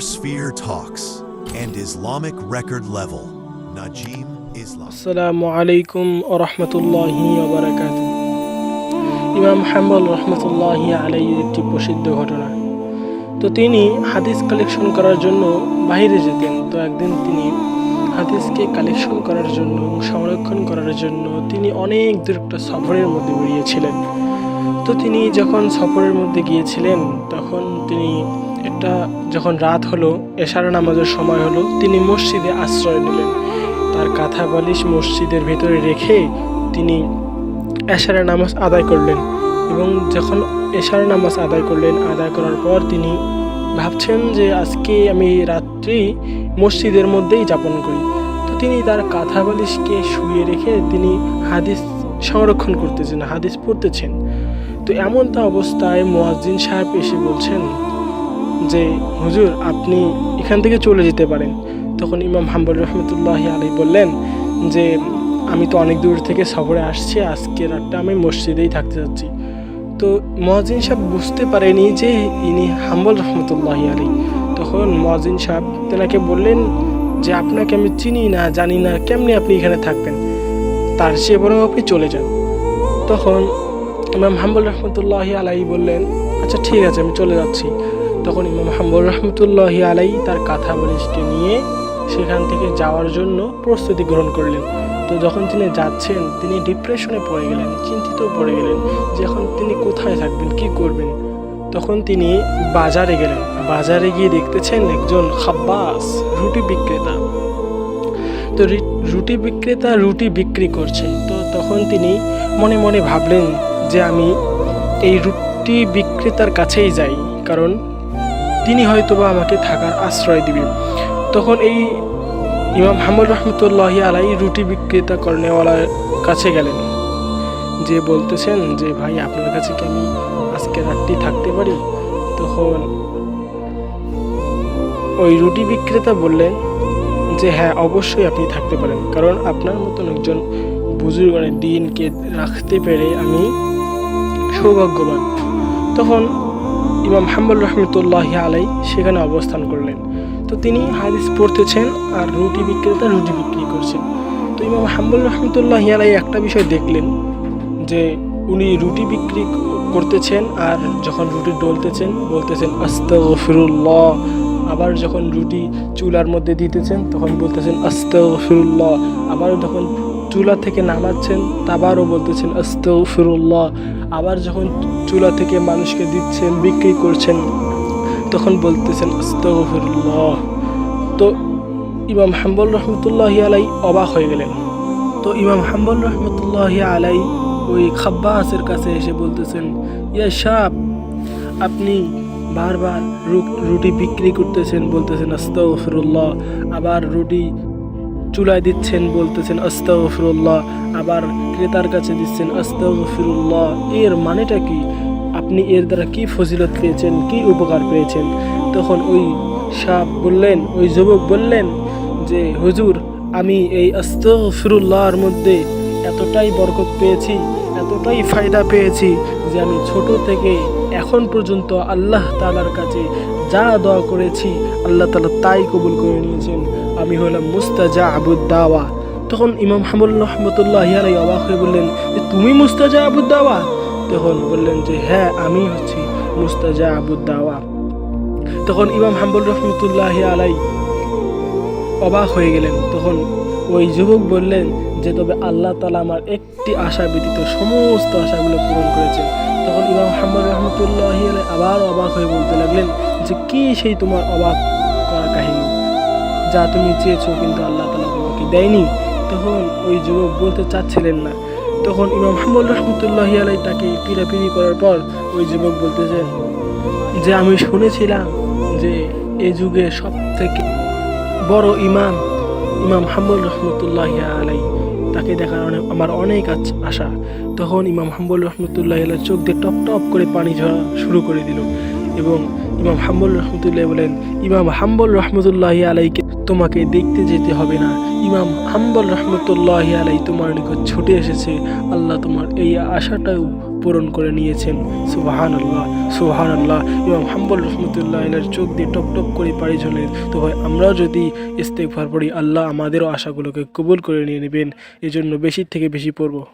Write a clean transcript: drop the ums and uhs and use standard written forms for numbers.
Sphere Talks and Islamic Record Level. Najim Islam. আসসালামু আলাইকুম ওয়া রাহমাতুল্লাহি ওয়া বারাকাতুহু। ইমাম হাম্বল রহমতুল্লাহি আলাইহির একটি প্রসিদ্ধ ঘটনা। তো তিনি হাদিস কালেকশন করার জন্য বাইরে যেতেন। তো একদিন তিনি হাদিসকে কালেকশন করার জন্য এবং সংরক্ষণ করার জন্য তিনি অনেক দূর একটা সফরের মধ্যে বেরিয়েছিলেন। তো তিনি যখন সফরের মধ্যে গিয়েছিলেন তখন তিনি যখন রাত হলো, এশার নামাজের সময় হলো, তিনি মসজিদে আশ্রয় নিলেন। তার কাঁথা বালিশ মসজিদের ভেতরে রেখে তিনি এশারের নামাজ আদায় করলেন। এবং যখন এশার নামাজ আদায় করলেন, আদায় করার পর তিনি ভাবছেন যে আজকে আমি রাত্রি মসজিদের মধ্যেই যাপন করি। তো তিনি তার কাঁথা বালিশকে শুয়ে রেখে তিনি হাদিস সংরক্ষণ করতেছেন, হাদিস পড়তেছেন। তো এমনটা অবস্থায় মুয়াজ্জিন সাহেব এসে বলছেন যে হুজুর, আপনি এখান থেকে চলে যেতে পারেন। তখন ইমাম হাম্বল রহমতুল্লাহি আলাইহি বললেন যে আমি তো অনেক দূর থেকে সফরে আসছি, আজকে রাতটা আমি মসজিদেই থাকতে যাচ্ছি। তো মুয়াজ্জিন সাহেব বুঝতে পারেনি যে ইনি হাম্বল রহমতুল্লাহি আলাইহি। তখন মুয়াজ্জিন সাহেব তেনাকে বললেন যে আপনাকে আমি চিনি না, জানি না, কেমনি আপনি এখানে থাকবেন, তার চেয়ে বরং আপনি চলে যান। তখন ইমাম হাম্বল রহমতুল্লাহি আলাইহি বললেন আচ্ছা ঠিক আছে, আমি চলে যাচ্ছি। তখন ইমাম হাম্বল রহমতুল্লাহি আলাইহি তার কাঁথা বালিশকে নিয়ে সেখান থেকে যাওয়ার জন্য প্রস্তুতি গ্রহণ করলেন। তো যখন তিনি যাচ্ছেন তিনি ডিপ্রেশনে পড়ে গেলেন, চিন্তিত পড়ে গেলেন যে এখন তিনি কোথায় থাকবেন, কি করবেন। তখন তিনি বাজারে গেলেন। বাজারে গিয়ে দেখতেছেন একজন খাব্বাস, রুটি বিক্রেতা। তো রুটি বিক্রেতা রুটি বিক্রি করছে। তো তখন তিনি মনে মনে ভাবলেন যে আমি এই রুটি বিক্রেতার কাছেই যাই, কারণ তিনি হয়তোবা আমাকে থাকার আশ্রয় দিবেন। তখন এই ইমাম হাম্বল রহমতুল্লাহি আলাইহি রুটি বিক্রেতা কর্নেওয়ালার কাছে গেলেন, যে বলতেছেন যে ভাই, আপনার কাছে কি আমি আজকে রাতটি থাকতে পারি? তখন ওই রুটি বিক্রেতা বললেন যে হ্যাঁ, অবশ্যই আপনি থাকতে পারেন, কারণ আপনার মতন একজন বুজুর্গের দিনকে রাখতে পেরে আমি সৌভাগ্যবান। তখন ইমাম হাম্বল রহমতুল্লাহি আলাইহি সেখানে অবস্থান করলেন। তো তিনি হাদিস পড়তেছেন আর রুটি বিক্রেতা রুটি বিক্রি করছেন। তো ইমাম হাম্বল রহমতুল্লাহি আলাইহি একটা বিষয় দেখলেন যে উনি রুটি বিক্রি করতেছেন আর যখন রুটি ডলতেছেন বলতেছেন আস্তাগফিরুল্লাহ। আবার যখন রুটি চুলার মধ্যে দিতেছেন তখন বলতেছেন আস্তাগফিরুল্লাহ। আবার যখন চুলা থেকে নামাচ্ছেন আবারও বলতেছেন আস্তাগফিরুল্লাহ। আবার যখন চুলা থেকে মানুষকে দিচ্ছেন, বিক্রি করছেন, তখন বলতেছেন আস্তাগফিরুল্লাহ। তো ইমাম হাম্বল রহমতুল্লাহি আলাইহি অবাক হয়ে গেলেন। তো ইমাম হাম্বল রহমতুল্লাহি আলাইহি ওই খাব্বাসের কাছে এসে বলতেছেন, ইয়া সাহেব, আপনি বারবার রুটি বিক্রি করতেছেন, বলতেছেন আস্তাগফিরুল্লাহ। আবার রুটি চুলায় দিচ্ছেন, বলতেছেন আস্তাগফিরুল্লাহ। আবার ক্রেতার কাছে দিচ্ছেন আস্তাগফিরুল্লাহ। এর মানেটা কি? আপনি এর দ্বারা কি ফজিলত পেয়েছেন, কি উপকার পেয়েছেন? তখন ওই সাহেব বললেন, ওই যুবক বললেন যে হুজুর, আমি এই আস্তাগফিরুল্লাহর মধ্যে এতটাই বরকত পেয়েছি, এতটাই ফায়দা পেয়েছি যে আমি ছোট থেকে এখন পর্যন্ত আল্লাহ তাআলার কাছে যা দোয়া করেছি আল্লাহ তাআলা তাই কবুল করে নিয়েছেন। আমি হলাম মুস্তাজাবুদ দাওয়া। তখন ইমাম হাম্বল রহমতুল্লাহি আলাইহি অবাক হয়ে বললেন যে তুমি মুস্তাজাবুদ দাওয়া? তখন বললেন যে হ্যাঁ, আমি হচ্ছি মুস্তাজাবুদ দাওয়া। তখন ইমাম হাম্বল রহমতুল্লাহি আলাইহি অবাক হয়ে গেলেন। তখন ওই যুবক বললেন যে তবে আল্লাহ তাআলা আমার একটি আশা ব্যতীত সমস্ত আশাগুলো পূরণ করেছেন। তখন ইমাম হাম্বল রহমতুল্লাহি আলাইহি আবার অবাক হয়ে বলতে লাগলেন যে কি সেই তোমার অবাক করা কাহিনী, যা তুমি চেয়েছো কিন্তু আল্লাহ তাআলা তোমাকে দেয়নি? তখন ওই যুবক বলতে চাচ্ছিলেন না। তখন ইমাম হাম্বল রহমতুল্লাহি আলাইহি তাকে পিড়াপিড়ি করার পর ওই যুবক বলতেছেন যে আমি শুনেছিলাম যে এই যুগে সব থেকে বড় ইমাম হাম্বল রহমতুল্লাহি আলাইহি, তাকে দেখার আমার অনেক আশা। তখন ইমাম হাম্বল রহমতুল্লাহি আলাইহি চোখ দিয়ে টপ টপ করে পানি ঝরা শুরু করে দিল এবং ইমাম হাম্বল রহমতুল্লাহি বলেন, ইমাম হাম্বল রহমতুল্লাহি আলাইহিকে তোমাকে দেখতে যেতে হবে না, ইমাম হাম্বল রহমতুল্লাহি আলাইহি তোমার নিকট ছুটে এসেছে, আল্লাহ তোমার এই আশাটাও পূরণ করে নিয়েছেন। সুবহানাল্লাহ, সুবহানাল্লাহ। ইমাম হাম্বল রহমতুল্লাহ আলাইহির চোখ দিয়ে টপ টপ করে পানি ঝরে। তো ভাই আমরাও যদি ইস্তেগফার পড়ি, আল্লাহ আমাদেরও আশাগুলোকে কবুল করে নিয়ে নেবেন। এজন্য বেশি থেকে বেশি পড়ব।